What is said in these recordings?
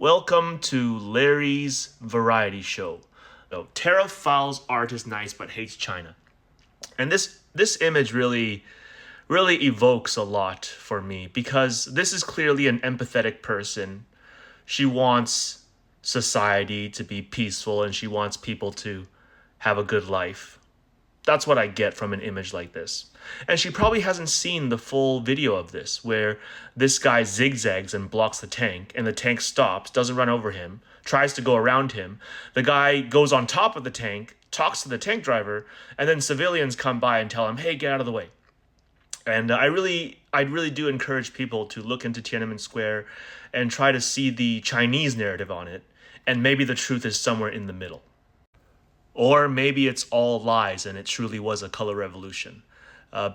Welcome to Larry's Variety Show. So, Tara Fowles' art is nice but hates China. And this image really evokes a lot for me because this is clearly an empathetic person. She wants society to be peaceful and she wants people to have a good life. That's what I get from an image like this. And she probably hasn't seen the full video of this, where this guy zigzags and blocks the tank, and the tank stops, doesn't run over him, tries to go around him. The guy goes on top of the tank, talks to the tank driver, and then civilians come by and tell him, "Hey, get out of the way." And I really do encourage people to look into Tiananmen Square and try to see the Chinese narrative on it, and maybe the truth is somewhere in the middle. Or maybe it's all lies and it truly was a color revolution.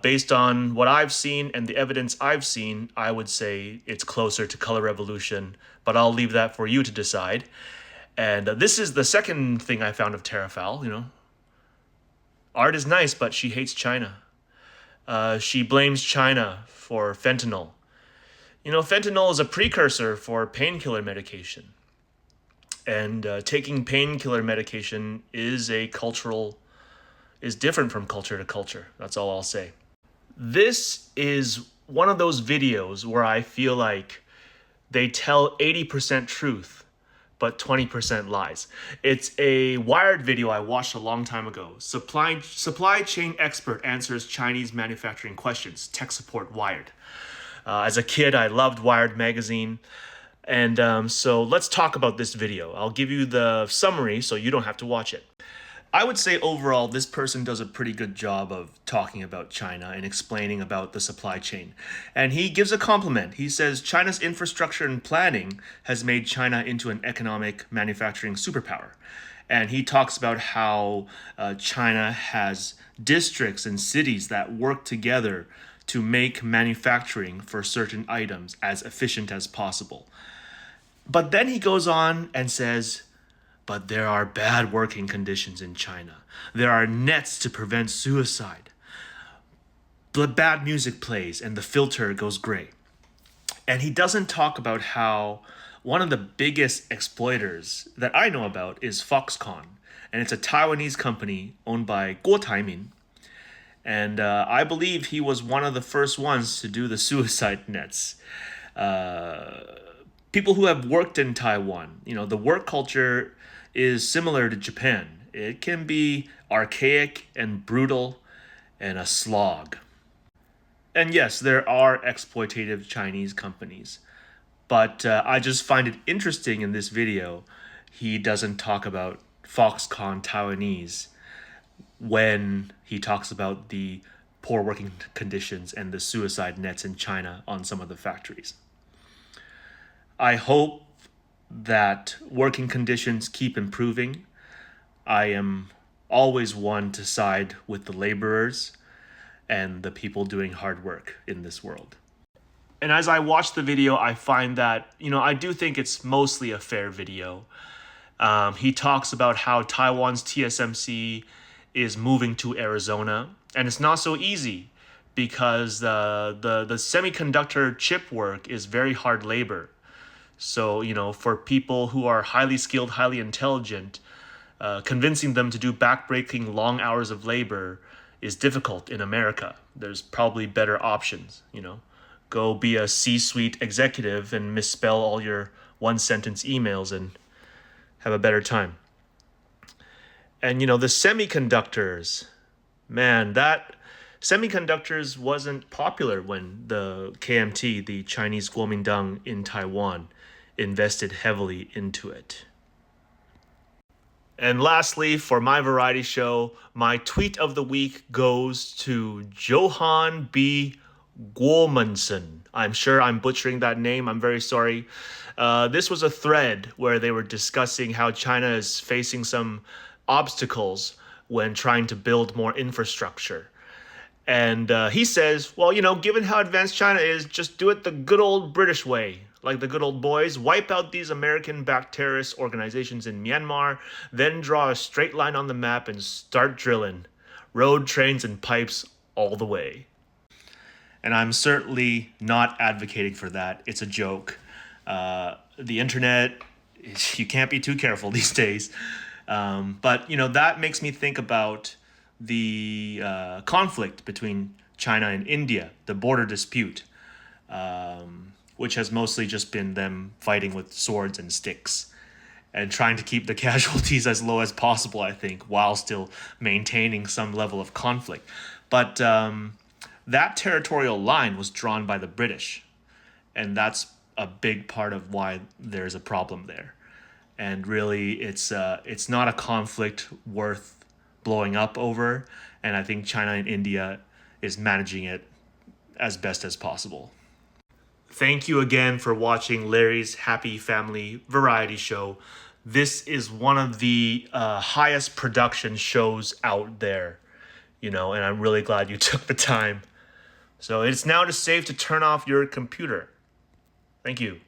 Based on what I've seen and the evidence I've seen, I would say it's closer to color revolution, but I'll leave that for you to decide. And this is the second thing I found of Tara Fowl. Art is nice, but she hates China. She blames China for fentanyl. Fentanyl is a precursor for painkiller medication. And taking painkiller medication is different from culture to culture. That's all I'll say. This is one of those videos where I feel like they tell 80% truth, but 20% lies. It's a Wired video I watched a long time ago. Supply chain expert answers Chinese manufacturing questions. Tech support Wired. As a kid, I loved Wired magazine. And so let's talk about this video. I'll give you the summary so you don't have to watch it. I would say overall, this person does a pretty good job of talking about China and explaining about the supply chain. And he gives a compliment. He says China's infrastructure and planning has made China into an economic manufacturing superpower. And he talks about how China has districts and cities that work together to make manufacturing for certain items as efficient as possible. But then he goes on and says, but there are bad working conditions in China. There are nets to prevent suicide. The bad music plays and the filter goes gray. And he doesn't talk about how one of the biggest exploiters that I know about is Foxconn. And it's a Taiwanese company owned by Guo Taimin. And I believe he was one of the first ones to do the suicide nets. People who have worked in Taiwan, the work culture is similar to Japan. It can be archaic and brutal and a slog. And yes, there are exploitative Chinese companies. But I just find it interesting in this video, he doesn't talk about Foxconn Taiwanese when he talks about the poor working conditions and the suicide nets in China on some of the factories. I hope that working conditions keep improving. I am always one to side with the laborers and the people doing hard work in this world. And as I watch the video, I find that, I do think it's mostly a fair video. He talks about how Taiwan's TSMC is moving to Arizona, and it's not so easy because the semiconductor chip work is very hard labor. So, for people who are highly skilled, highly intelligent, convincing them to do backbreaking long hours of labor is difficult in America. There's probably better options, Go be a C-suite executive and misspell all your one-sentence emails and have a better time. And, the semiconductors, man, that semiconductors wasn't popular when the KMT, the Chinese Kuomintang in Taiwan, invested heavily into it. And lastly, for my variety show, my tweet of the week goes to Johan B. Guomanson. I'm sure I'm butchering that name. I'm very sorry. This was a thread where they were discussing how China is facing some obstacles when trying to build more infrastructure. And he says, well, given how advanced China is, just do it the good old British way. Like the good old boys, wipe out these American-backed terrorist organizations in Myanmar, then draw a straight line on the map and start drilling. Road, trains, and pipes all the way. And I'm certainly not advocating for that. It's a joke. The internet You can't be too careful these days. But that makes me think about the conflict between China and India, the border dispute, which has mostly just been them fighting with swords and sticks and trying to keep the casualties as low as possible, I think, while still maintaining some level of conflict. But that territorial line was drawn by the British, and that's a big part of why there's a problem there. And really, it's not a conflict worth blowing up over. And I think China and India is managing it as best as possible. Thank you again for watching Larry's Happy Family Variety Show. This is one of the highest production shows out there, and I'm really glad you took the time. So it's now just safe to turn off your computer. Thank you.